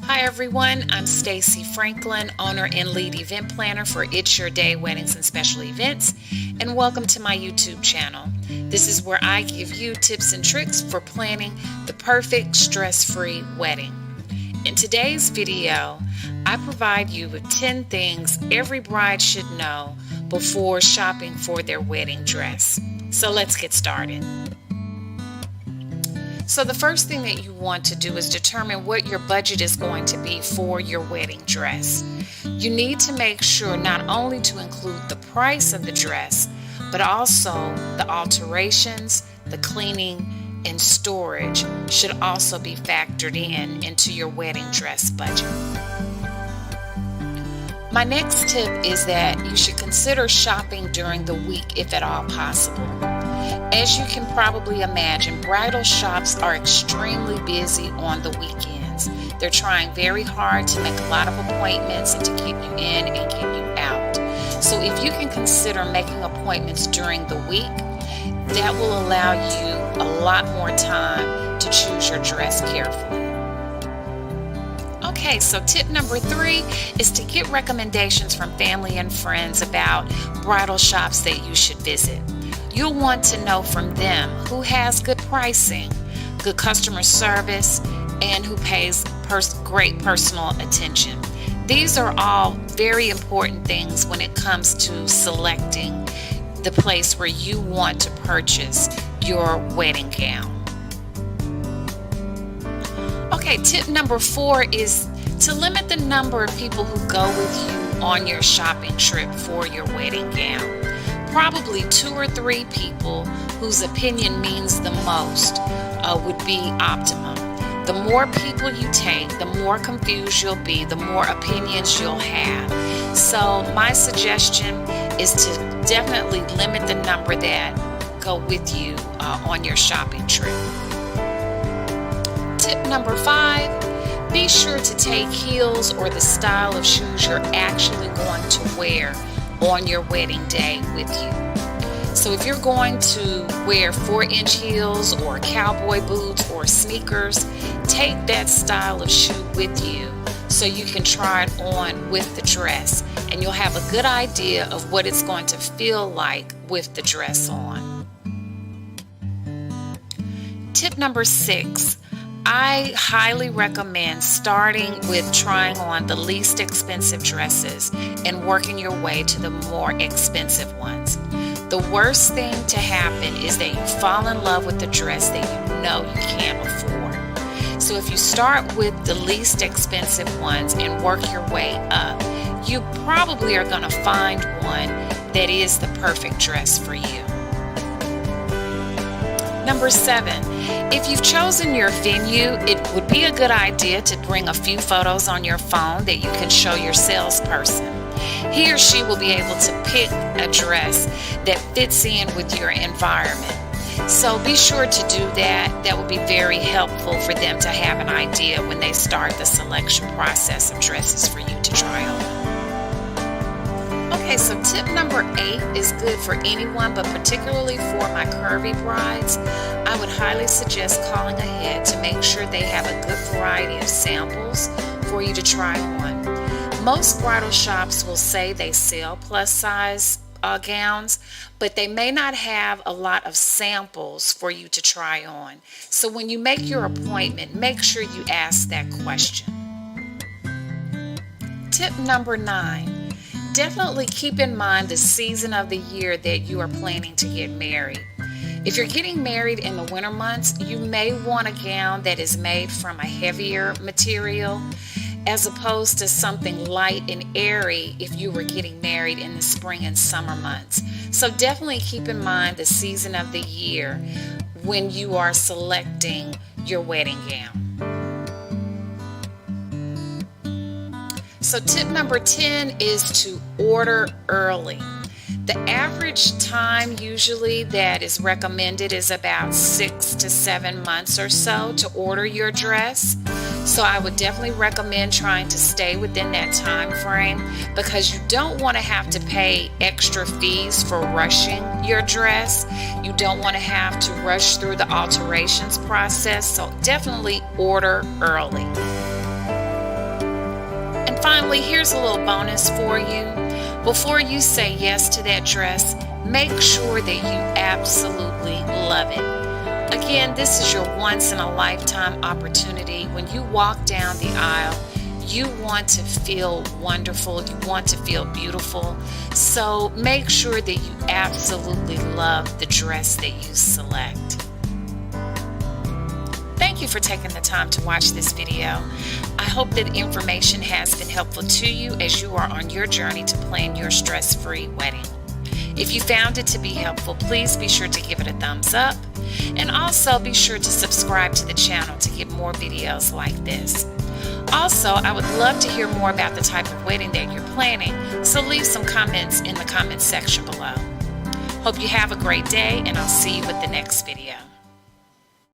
Hi everyone, I'm Stacy Franklin, owner and lead event planner for It's Your Day Weddings and Special Events, and welcome to my YouTube channel. This is where I give you tips and tricks for planning the perfect stress-free wedding. In today's video, I provide you with 10 things every bride should know before shopping for their wedding dress. So let's get started. So the first thing that you want to do is determine what your budget is going to be for your wedding dress. You need to make sure not only to include the price of the dress, but also the alterations, the cleaning, and storage should also be factored into your wedding dress budget. My next tip is that you should consider shopping during the week if at all possible. As you can probably imagine, bridal shops are extremely busy on the weekends. They're trying very hard to make a lot of appointments and to keep you in and get you out. So if you can consider making appointments during the week, that will allow you a lot more time to choose your dress carefully. Okay, so tip number 3 is to get recommendations from family and friends about bridal shops that you should visit. You'll want to know from them who has good pricing, good customer service, and who pays great personal attention. These are all very important things when it comes to selecting the place where you want to purchase your wedding gown. Okay, tip number 4 is to limit the number of people who go with you on your shopping trip for your wedding gown. Probably 2 or 3 people whose opinion means the most would be optimum. The more people you take, the more confused you'll be, the more opinions you'll have. So my suggestion is to definitely limit the number that go with you on your shopping trip. Tip number 5, be sure to take heels or the style of shoes you're actually going to wear on your wedding day with you. So if you're going to wear 4-inch heels or cowboy boots or sneakers, take that style of shoe with you so you can try it on with the dress, and you'll have a good idea of what it's going to feel like with the dress on. Tip number 6. I highly recommend starting with trying on the least expensive dresses and working your way to the more expensive ones. The worst thing to happen is that you fall in love with the dress that you know you can't afford. So if you start with the least expensive ones and work your way up, you probably are going to find one that is the perfect dress for you. Number 7, if you've chosen your venue, it would be a good idea to bring a few photos on your phone that you can show your salesperson. He or she will be able to pick a dress that fits in with your environment. So be sure to do that. That will be very helpful for them to have an idea when they start the selection process of dresses for you to try on. Okay, so tip number 8 is good for anyone, but particularly for my curvy brides. I would highly suggest calling ahead to make sure they have a good variety of samples for you to try on. Most bridal shops will say they sell plus size gowns, but they may not have a lot of samples for you to try on. So when you make your appointment, make sure you ask that question. Tip number 9. Definitely keep in mind the season of the year that you are planning to get married. If you're getting married in the winter months, you may want a gown that is made from a heavier material as opposed to something light and airy if you were getting married in the spring and summer months. So definitely keep in mind the season of the year when you are selecting your wedding gown. So tip number 10 is to order early. The average time usually that is recommended is about 6 to 7 months or so to order your dress. So I would definitely recommend trying to stay within that time frame because you don't want to have to pay extra fees for rushing your dress. You don't want to have to rush through the alterations process. So definitely order early. finally, here's a little bonus for you. Before you say yes to that dress, make sure that you absolutely love it. Again, this is your once-in-a-lifetime opportunity. When you walk down the aisle, you want to feel wonderful. You want to feel beautiful. So make sure that you absolutely love the dress that you select. Thank you for taking the time to watch this video. I hope that information has been helpful to you as you are on your journey to plan your stress-free wedding. If you found it to be helpful, please be sure to give it a thumbs up, and also be sure to subscribe to the channel to get more videos like this. Also, I would love to hear more about the type of wedding that you're planning, so leave some comments in the comments section below. Hope you have a great day, and I'll see you with the next video.